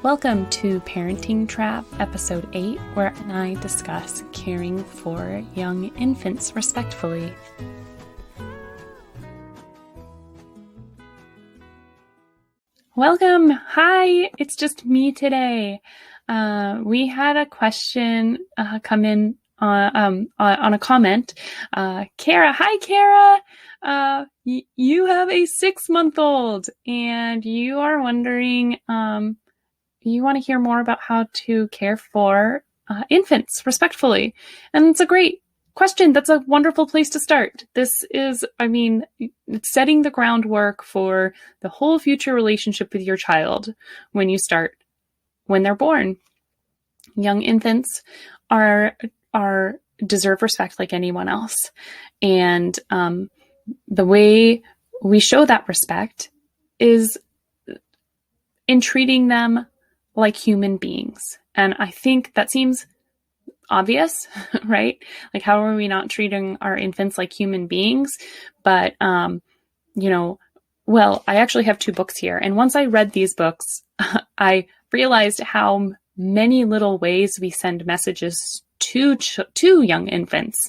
Welcome to Parenting Trap, Episode 8, where I discuss caring for young infants respectfully. Welcome! Hi! It's just me today. We had a question come in on a comment. Kara, hi Kara! You have a 6-month-old and you are wondering, you want to hear more about how to care for infants respectfully. And it's a great question. That's a wonderful place to start. This is, it's setting the groundwork for the whole future relationship with your child when they're born. Young infants deserve respect like anyone else. And the way we show that respect is in treating them like human beings. And I think that seems obvious, right? Like, how are we not treating our infants like human beings? But, I actually have 2 books here. And once I read these books, I realized how many little ways we send messages to young infants,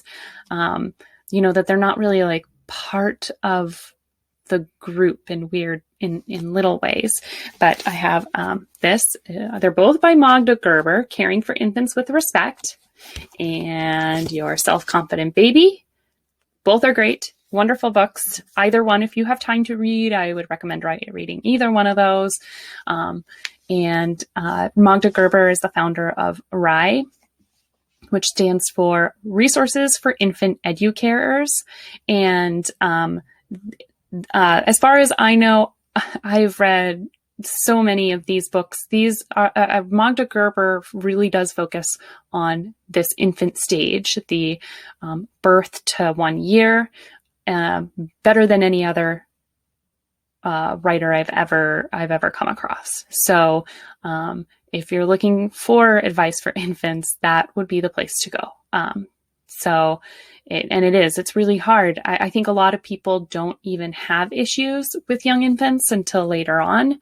that they're not really like part of the group in little ways. But I have they're both by Magda Gerber, Caring for Infants with Respect, and Your Self-Confident Baby. Both are great, wonderful books. Either one, if you have time to read, I would recommend reading either one of those. And Magda Gerber is the founder of RIE, which stands for Resources for Infant Educarers. And as far as I know, I've read so many of these books. These are Magda Gerber really does focus on this infant stage, the birth to 1 year, better than any other writer I've ever come across. So if you're looking for advice for infants, that would be the place to go. It's really hard. I think a lot of people don't even have issues with young infants until later on.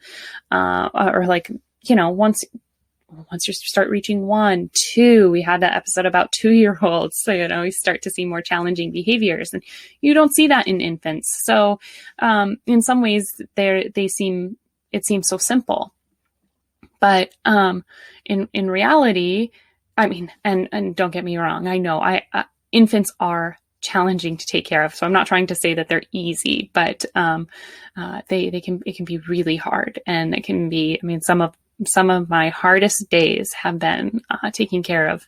Once you start reaching 1, 2, we had that episode about 2-year-olds. So, we start to see more challenging behaviors, and you don't see that in infants. So, in some ways it seems so simple, but, in reality, and don't get me wrong, I know infants are challenging to take care of. So I'm not trying to say that they're easy, but it can be really hard. And it can be, some of my hardest days have been taking care of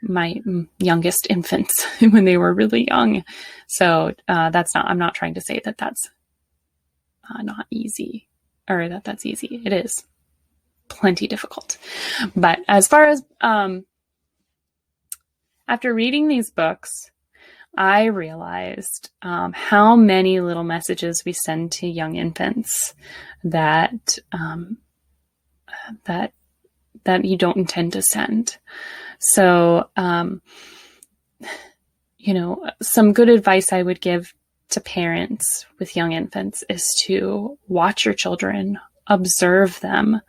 my youngest infants when they were really young. So I'm not trying to say that that's not easy, or that that's easy. It is plenty difficult. But as far as after reading these books, I realized how many little messages we send to young infants that you don't intend to send. So, some good advice I would give to parents with young infants is to watch your children, observe them,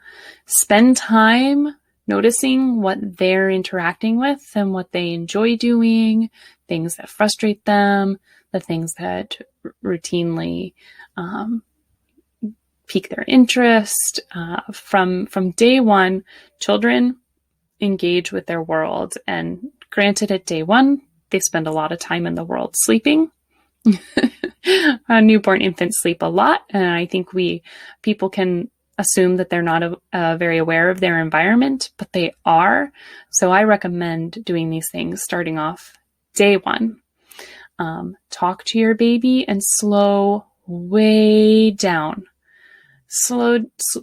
spend time noticing what they're interacting with and what they enjoy doing, things that frustrate them, the things that routinely pique their interest. From day one, children engage with their world. And granted, at day 1, they spend a lot of time in the world sleeping. Newborn infants sleep a lot. And I think people can assume that they're not very aware of their environment, but they are. So I recommend doing these things starting off day 1. Talk to your baby and slow way down.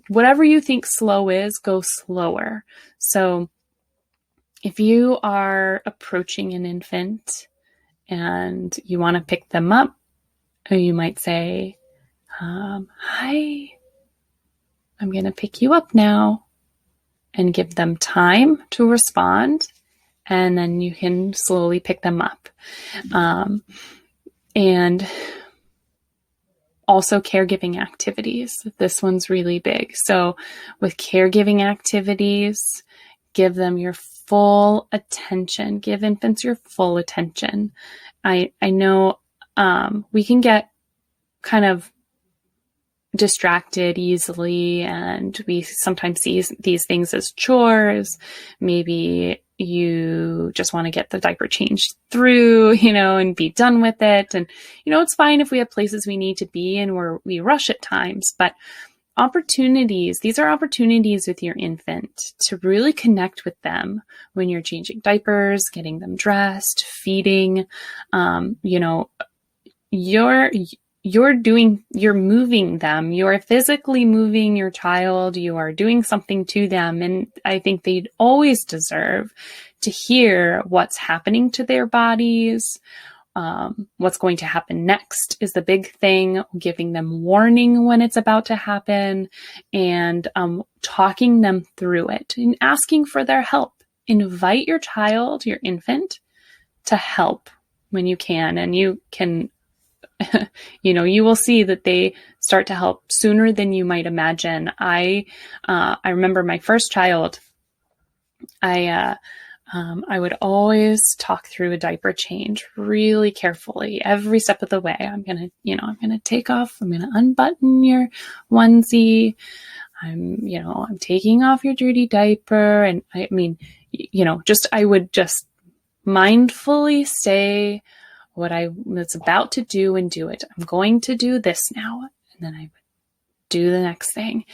Whatever you think slow is, go slower. So if you are approaching an infant and you want to pick them up, you might say, hi, I'm going to pick you up now, and give them time to respond. And then you can slowly pick them up. And Also caregiving activities. This one's really big. So with caregiving activities, give them your full attention. Give infants your full attention. I know we can get kind of distracted easily, and we sometimes see these things as chores. Maybe you just want to get the diaper changed through, and be done with it. And, it's fine if we have places we need to be and we rush at times, but these are opportunities with your infant to really connect with them when you're changing diapers, getting them dressed, feeding. You're moving them, you're physically moving your child, you are doing something to them. And I think they'd always deserve to hear what's happening to their bodies. What's going to happen next is the big thing, giving them warning when it's about to happen, and talking them through it and asking for their help. Invite your child, your infant, to help when you can, and you can you will see that they start to help sooner than you might imagine. I remember my first child, I would always talk through a diaper change really carefully every step of the way. I'm going to take off, I'm going to unbutton your onesie. I'm taking off your dirty diaper. And I would just mindfully say what I was about to do and do it. I'm going to do this now. And then I would do the next thing.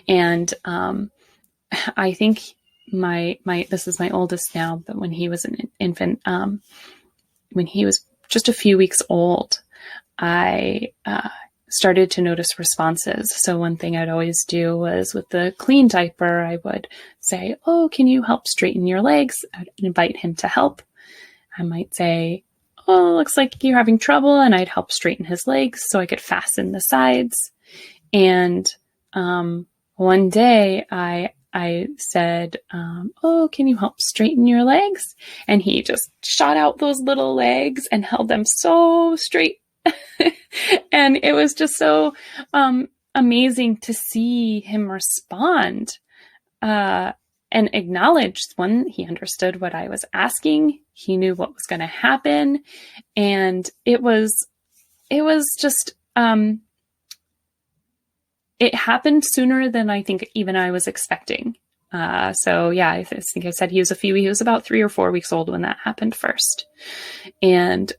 And I think this is my oldest now, but when he was an infant, when he was just a few weeks old, I started to notice responses. So one thing I'd always do was with the clean diaper, I would say, "Oh, can you help straighten your legs?" I'd invite him to help. I might say, "Oh, looks like you're having trouble," and I'd help straighten his legs so I could fasten the sides. And one day I said, "Oh, can you help straighten your legs?" And he just shot out those little legs and held them so straight. And it was just so amazing to see him respond and acknowledge. One, he understood what I was asking. He knew what was going to happen. And it was just, it happened sooner than I think even I was expecting. So yeah, I think I said he was about 3 or 4 weeks old when that happened first. And,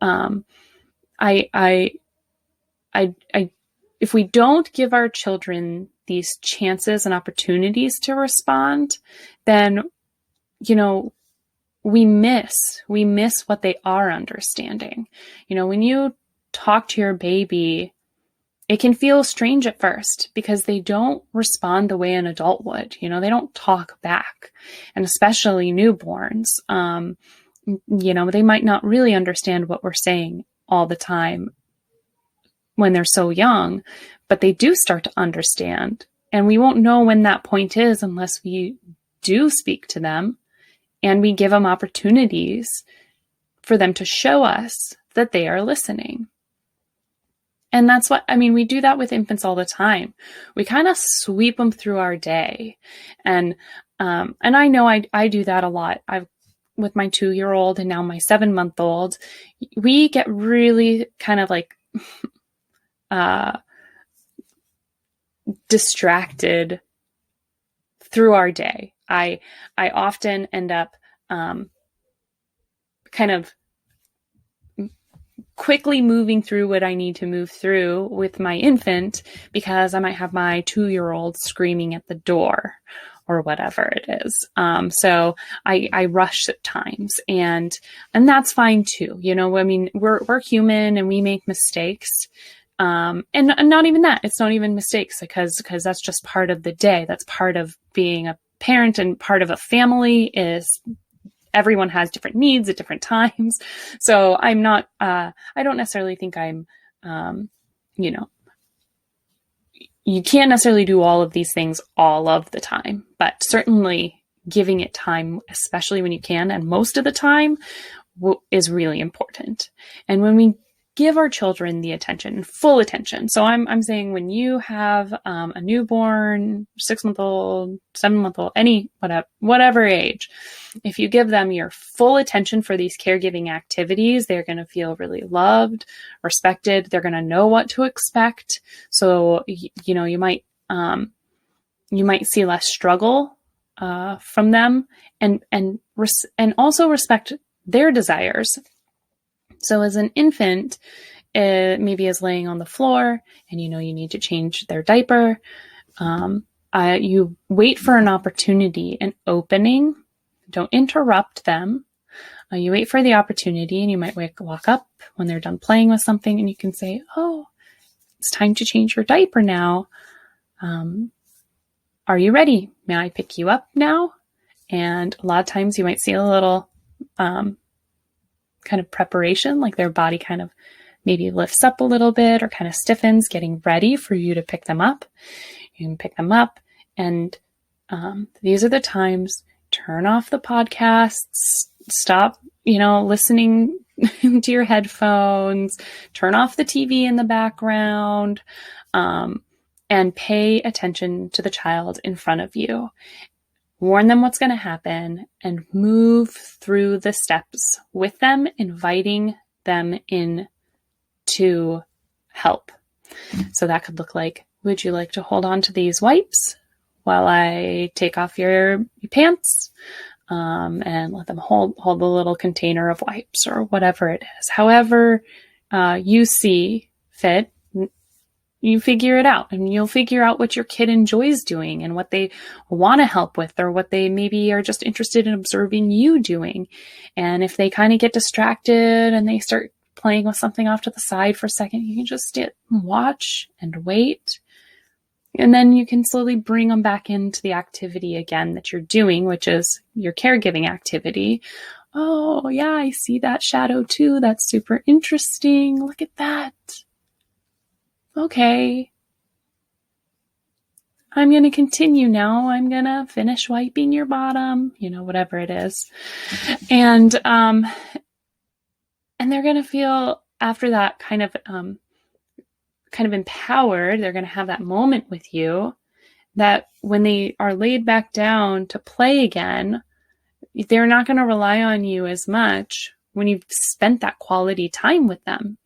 if we don't give our children these chances and opportunities to respond, then, we miss what they are understanding. When you talk to your baby, it can feel strange at first because they don't respond the way an adult would. They don't talk back, and especially newborns. They might not really understand what we're saying all the time when they're so young, but they do start to understand. And we won't know when that point is unless we do speak to them and we give them opportunities for them to show us that they are listening. And that's we do that with infants all the time. We kind of sweep them through our day. And I know I do that a lot. With my 2-year-old and now my 7-month-old, we get really kind of like, distracted through our day. I often end up kind of quickly moving through what I need to move through with my infant because I might have my 2-year-old screaming at the door or whatever it is. So I rush at times, and that's fine too. We're human and we make mistakes. And not even that, it's not even mistakes because that's just part of the day. That's part of being a parent, and part of a family is everyone has different needs at different times. So I'm not, I don't necessarily think I'm, you can't necessarily do all of these things all of the time, but certainly giving it time, especially when you can, and most of the time is really important. And when we give our children the attention, full attention. So I'm saying when you have a newborn, 6-month-old, 7-month-old, any whatever age, if you give them your full attention for these caregiving activities, they're going to feel really loved, respected. They're going to know what to expect. So you might see less struggle from them, and also respect their desires. So as an infant, it maybe is laying on the floor and you need to change their diaper. You wait for an opportunity, an opening. Don't interrupt them. You wait for the opportunity, and you might walk up when they're done playing with something, and you can say, "Oh, it's time to change your diaper now. Are you ready? May I pick you up now?" And a lot of times you might see a little kind of preparation, like their body kind of maybe lifts up a little bit or kind of stiffens, getting ready for you to pick them up. You can pick them up, and these are the times. Turn off the podcasts, stop, listening to your headphones, turn off the TV in the background, and pay attention to the child in front of you. Warn them what's going to happen and move through the steps with them, inviting them in to help. So that could look like, would you like to hold on to these wipes while I take off your pants? And let them hold the little container of wipes or whatever it is. However you see fit, you figure it out, and you'll figure out what your kid enjoys doing and what they want to help with, or what they maybe are just interested in observing you doing. And if they kind of get distracted and they start playing with something off to the side for a second, you can just sit and watch and wait. And then you can slowly bring them back into the activity again that you're doing, which is your caregiving activity. Oh, yeah, I see that shadow too. That's super interesting. Look at that. Okay. I'm going to continue now. I'm going to finish wiping your bottom, whatever it is. And they're going to feel after that kind of empowered. They're going to have that moment with you that when they are laid back down to play again, they're not going to rely on you as much when you've spent that quality time with them.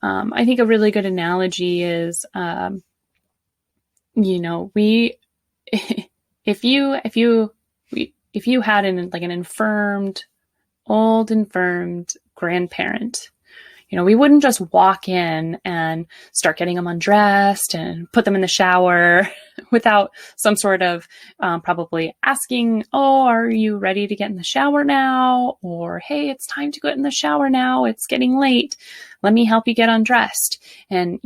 I think a really good analogy is, if you had an old infirmed grandparent, we wouldn't just walk in and start getting them undressed and put them in the shower without some sort of probably asking, "Oh, are you ready to get in the shower now?" Or, "Hey, it's time to get in the shower now. It's getting late. Let me help you get undressed." And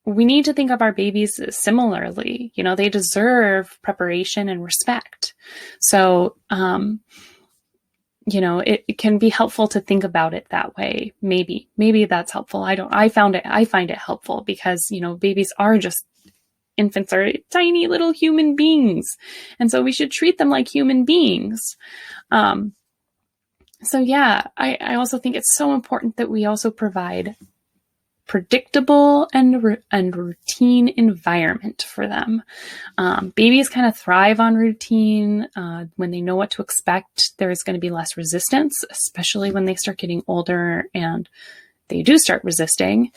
we need to think of our babies similarly. They deserve preparation and respect. So, it can be helpful to think about it that way. Maybe that's helpful. I find it helpful because, infants are tiny little human beings. And so we should treat them like human beings. So yeah, I also think it's so important that we also provide predictable and routine environment for them. Babies kind of thrive on routine. When they know what to expect, there's going to be less resistance, especially when they start getting older and they do start resisting.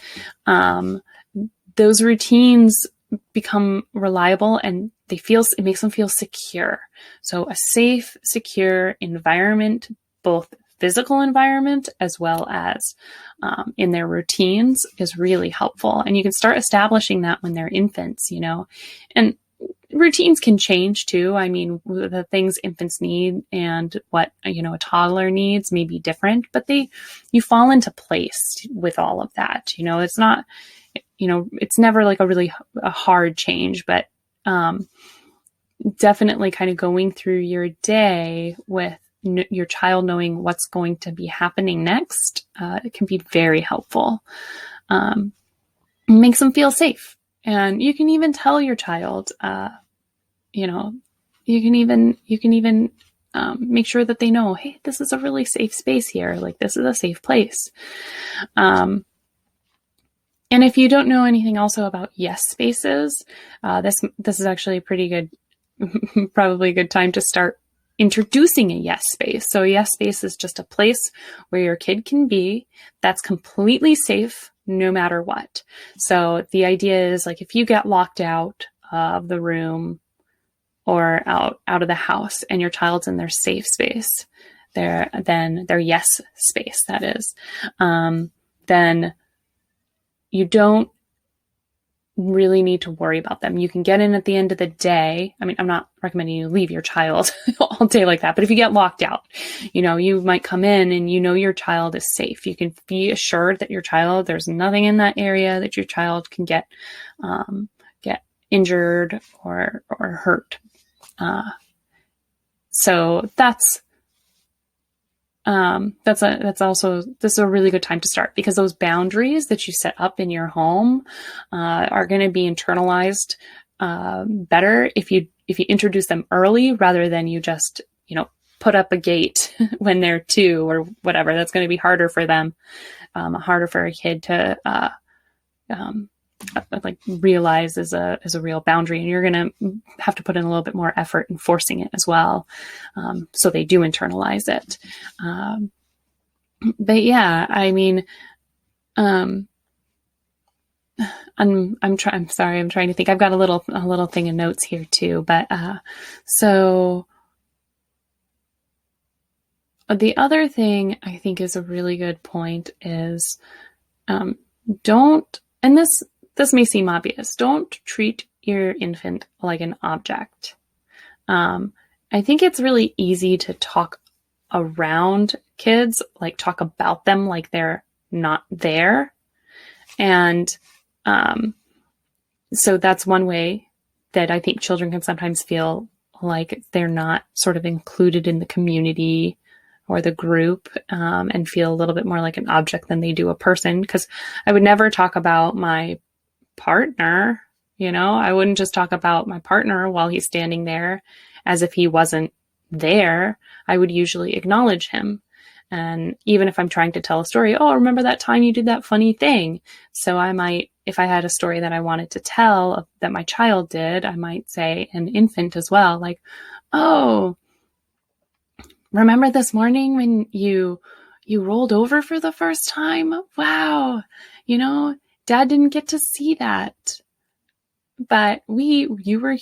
Those routines become reliable and it makes them feel secure. So a safe, secure environment, both physical environment as well as in their routines, is really helpful. And you can start establishing that when they're infants, and routines can change too. I mean, the things infants need and what, a toddler needs may be different, but you fall into place with all of that. It's not, it's never like a hard change, but definitely kind of going through your day with your child knowing what's going to be happening next, it can be very helpful. It makes them feel safe. And you can even tell your child, you can even make sure that they know, hey, this is a really safe space here. Like, this is a safe place. And if you don't know anything also about yes spaces, this is actually a pretty good, probably a good time to start introducing a yes space. So a yes space is just a place where your kid can be that's completely safe no matter what. So the idea is, like, if you get locked out of the room or out of the house and your child's in their safe space, then their yes space, that is, then you don't really need to worry about them. You can get in at the end of the day. I mean, I'm not recommending you leave your child all day like that, but if you get locked out, you might come in and your child is safe. You can be assured that there's nothing in that area that your child can get injured or hurt. So this is a really good time to start, because those boundaries that you set up in your home are going to be internalized better if you introduce them early, rather than you just put up a gate when they're 2 or whatever. That's going to be harder for them, harder for a kid to realize as a real boundary, and you're going to have to put in a little bit more effort in forcing it as well, so they do internalize it. But yeah, I mean, I'm sorry, I'm trying to think. I've got a little thing of notes here too, but so the other thing I think is a really good point is this may seem obvious, don't treat your infant like an object. I think it's really easy to talk around kids, like talk about them like they're not there. And so that's one way that I think children can sometimes feel like they're not sort of included in the community or the group, and feel a little bit more like an object than they do a person. Because I would never talk about my partner, I wouldn't just talk about my partner while he's standing there as if he wasn't there. I would usually acknowledge him. And even if I'm trying to tell a story, oh, remember that time you did that funny thing? So I might, if I had a story that I wanted to tell that my child did, I might say an infant as well, like, oh, remember this morning when you rolled over for the first time? Wow. Dad didn't get to see that, but you were,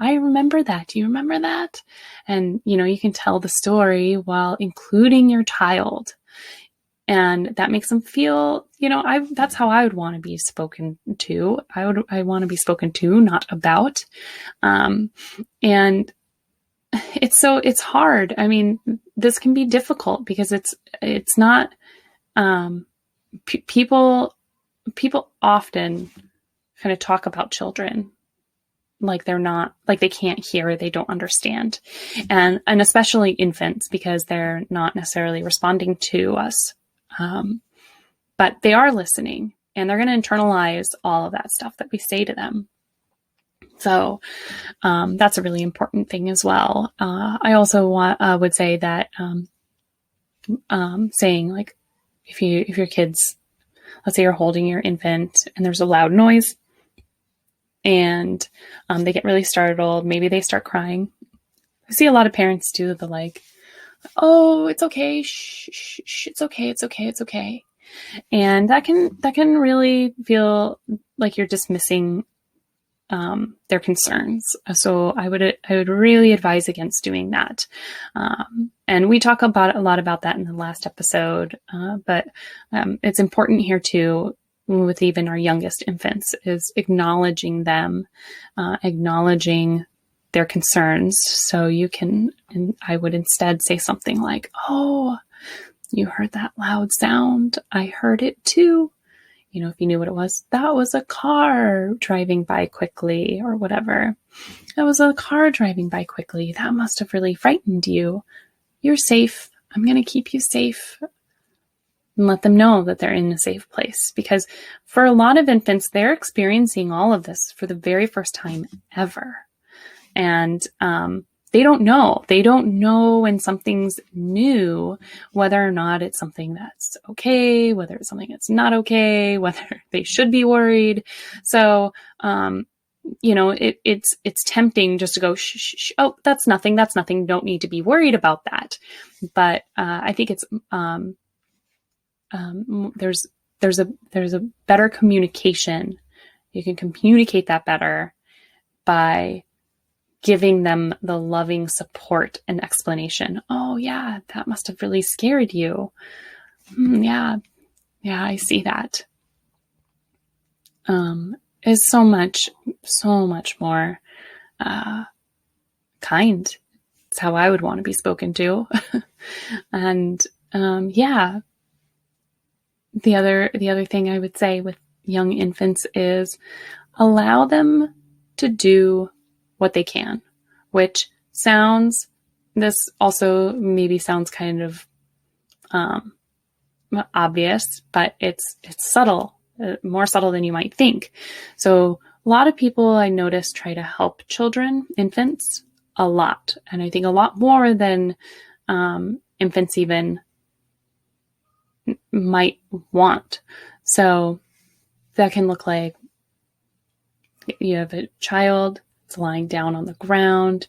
I remember that. Do you remember that? And, you can tell the story while including your child, and that makes them feel, that's how I would want to be spoken to. I want to be spoken to, not about. And it's hard. I mean, this can be difficult because it's not, people often kind of talk about children like they're not, like they can't hear, they don't understand. And especially infants, because they're not necessarily responding to us. But they are listening, and they're going to internalize all of that stuff that we say to them. So, that's a really important thing as well. I also would say that, saying, like, if your kids, let's say you're holding your infant and there's a loud noise and they get really startled, maybe they start crying. I see a lot of parents do the like, oh, it's okay. Shh, it's okay. It's okay. It's okay. And that can really feel like you're dismissing their concerns. So I would really advise against doing that. And we talk a lot about that in the last episode. But it's important here too, with even our youngest infants, is acknowledging them, acknowledging their concerns. So you can, and I would instead say something like, oh, you heard that loud sound. I heard it too. If you knew what it was, that was a car driving by quickly, or whatever. That was a car driving by quickly. That must have really frightened you. You're safe. I'm going to keep you safe. And let them know that they're in a safe place. Because for a lot of infants, they're experiencing all of this for the very first time ever. And they don't know. They don't know when something's new, whether or not it's something that's okay, whether it's something that's not okay, whether they should be worried. So, it's tempting just to go, shh, shh, shh, oh, that's nothing. That's nothing. Don't need to be worried about that. But I think it's there's a better communication. You can communicate that better by giving them the loving support and explanation. Oh yeah, that must have really scared you. Yeah, I see that. Is so much more kind. It's how I would want to be spoken to. And the other thing I would say with young infants is allow them to do what they can, which this also maybe sounds kind of obvious, but it's subtle, more subtle than you might think. So a lot of people I notice try to help infants, a lot. And I think a lot more than infants even might want. So that can look like you have a child that's lying down on the ground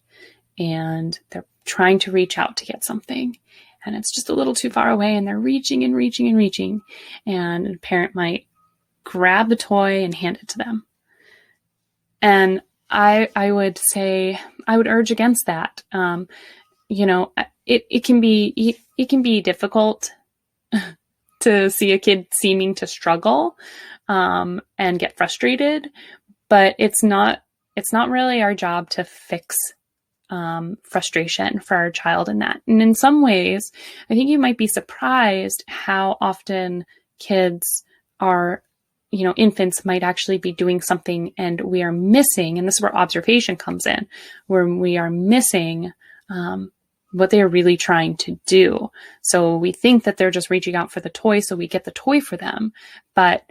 and they're trying to reach out to get something. And it's just a little too far away and they're reaching and reaching and reaching. And a parent might grab the toy and hand it to them. And I would urge against that. It can be difficult to see a kid seeming to struggle and get frustrated, but it's not really our job to fix frustration for our child in that. And in some ways, I think you might be surprised how often kids are, infants might actually be doing something and we are missing, and this is where observation comes in, where we are missing what they are really trying to do. So we think that they're just reaching out for the toy, so we get the toy for them. But,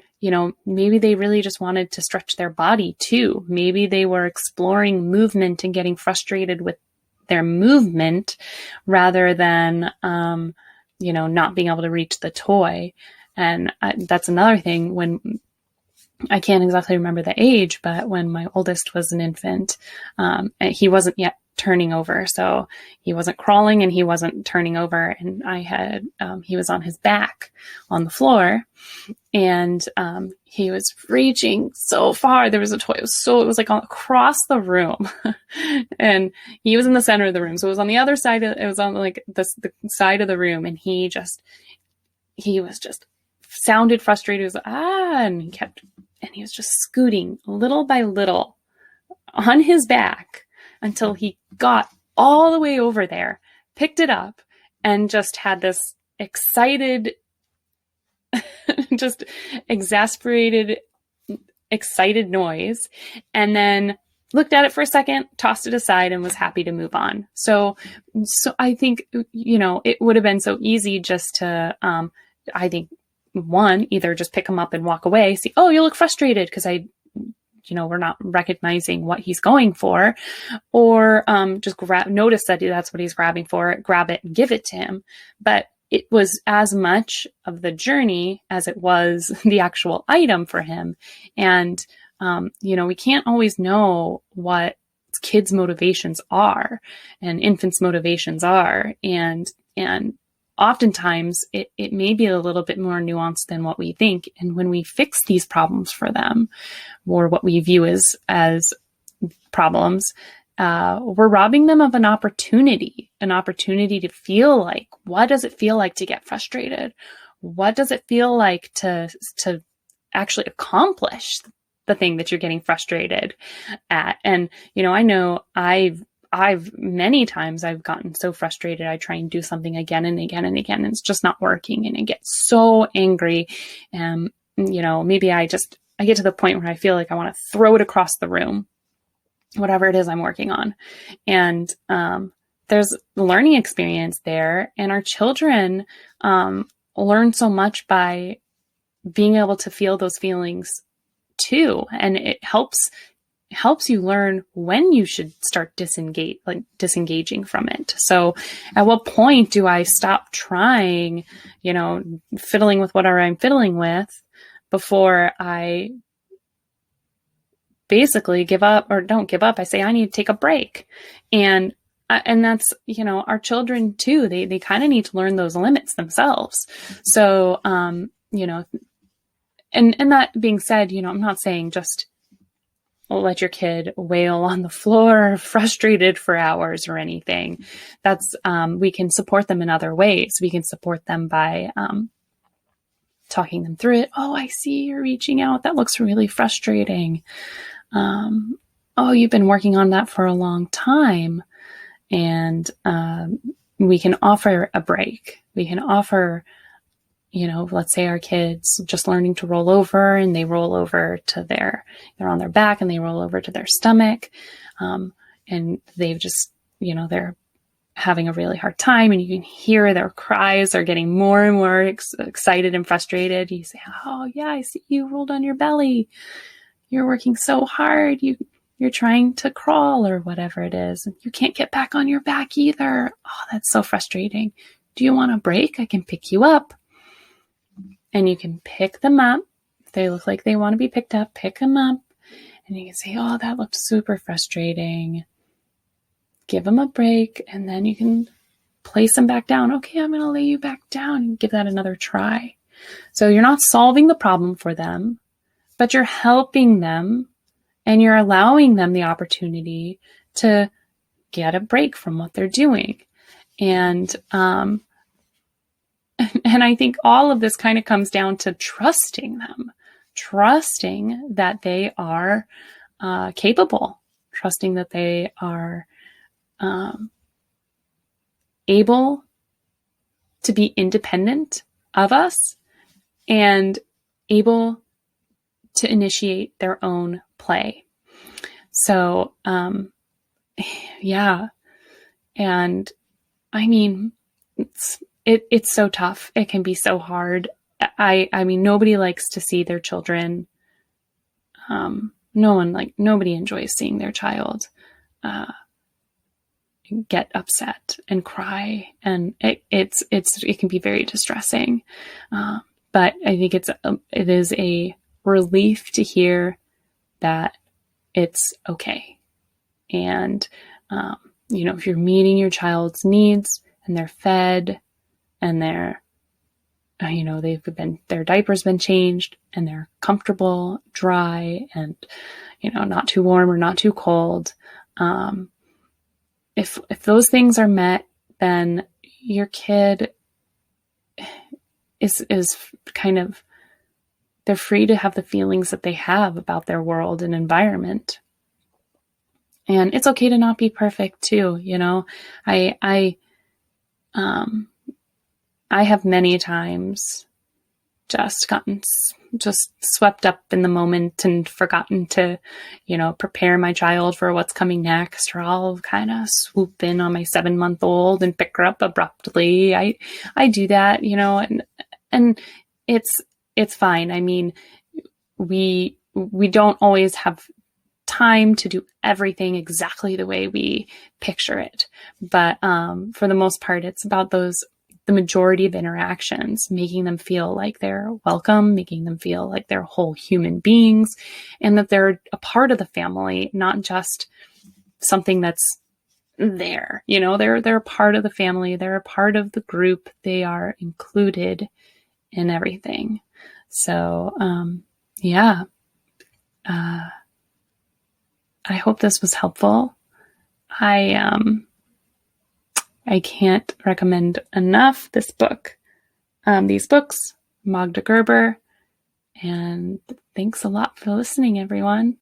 maybe they really just wanted to stretch their body too. Maybe they were exploring movement and getting frustrated with their movement rather than, not being able to reach the toy. And that's another thing. When I can't exactly remember the age, but when my oldest was an infant, he wasn't yet turning over. So he wasn't crawling and he wasn't turning over. And he was on his back on the floor and, he was reaching so far. There was a toy. It was like across the room and he was in the center of the room. So it was on the other side. It was on like the side of the room. And he was just sounded frustrated. He was and he was just scooting little by little on his back until he got all the way over there, picked it up, and just had this excited, just exasperated, excited noise, and then looked at it for a second, tossed it aside, and was happy to move on. So I think, it would have been so easy just to, I think, one, either just pick him up and walk away, see, oh, you look frustrated because we're not recognizing what he's going for, or just notice that that's what he's grabbing for, grab it and give it to him. But it was as much of the journey as it was the actual item for him. And, we can't always know what kids' motivations are and infants' motivations are. And oftentimes it may be a little bit more nuanced than what we think. And when we fix these problems for them, or what we view as problems, we're robbing them of an opportunity to feel like, what does it feel like to get frustrated? What does it feel like to actually accomplish the thing that you're getting frustrated at? And, I know many times I've gotten so frustrated. I try and do something again and again and again, and it's just not working. And I get so angry. And, maybe I get to the point where I feel like I want to throw it across the room, whatever it is I'm working on. And, there's the learning experience there, and our children, learn so much by being able to feel those feelings too. And it helps helps you learn when you should start disengaging from it. So at what point do I stop trying, fiddling with whatever I'm fiddling with before I basically give up, or don't give up. I say, I need to take a break. And that's, our children too, they kind of need to learn those limits themselves. So, and that being said, I'm not saying just let your kid wail on the floor, frustrated for hours or anything. That's, we can support them in other ways. We can support them by, talking them through it. Oh, I see you're reaching out. That looks really frustrating. Oh, you've been working on that for a long time. And, we can offer a break. We can offer, let's say our kids just learning to roll over, and they roll over to they're on their back and they roll over to their stomach. And they've just, they're having a really hard time, and you can hear their cries are getting more and more excited and frustrated. You say, oh yeah, I see you rolled on your belly. You're working so hard. You're trying to crawl or whatever it is. And you can't get back on your back either. Oh, that's so frustrating. Do you want a break? I can pick you up. And you can pick them up. If they look like they want to be picked up, pick them up. And you can say, oh, that looked super frustrating. Give them a break. And then you can place them back down. Okay, I'm going to lay you back down and give that another try. So you're not solving the problem for them, but you're helping them, and you're allowing them the opportunity to get a break from what they're doing. And I think all of this kind of comes down to trusting them, trusting that they are capable, trusting that they are able to be independent of us and able to initiate their own play. So, yeah. And I mean, it's so tough. It can be so hard. I mean, nobody likes to see their children. Nobody enjoys seeing their child, get upset and cry. And it can be very distressing. But I think it is a relief to hear that it's okay. And, if you're meeting your child's needs and they're fed and they're, their diaper's been changed and they're comfortable, dry, and, not too warm or not too cold. If those things are met, then your kid is kind of, they're free to have the feelings that they have about their world and environment. And it's okay to not be perfect too. I have many times just gotten swept up in the moment and forgotten to, prepare my child for what's coming next, or I'll kind of swoop in on my 7-month-old and pick her up abruptly. I do that, and it's fine. I mean, we don't always have time to do everything exactly the way we picture it. But for the most part, it's about the majority of interactions, making them feel like they're welcome, making them feel like they're whole human beings, and that they're a part of the family, not just something that's there. They're a part of the family. They're a part of the group. They are included in everything. So, yeah. I hope this was helpful. I can't recommend enough these books, Magda Gerber, and thanks a lot for listening, everyone.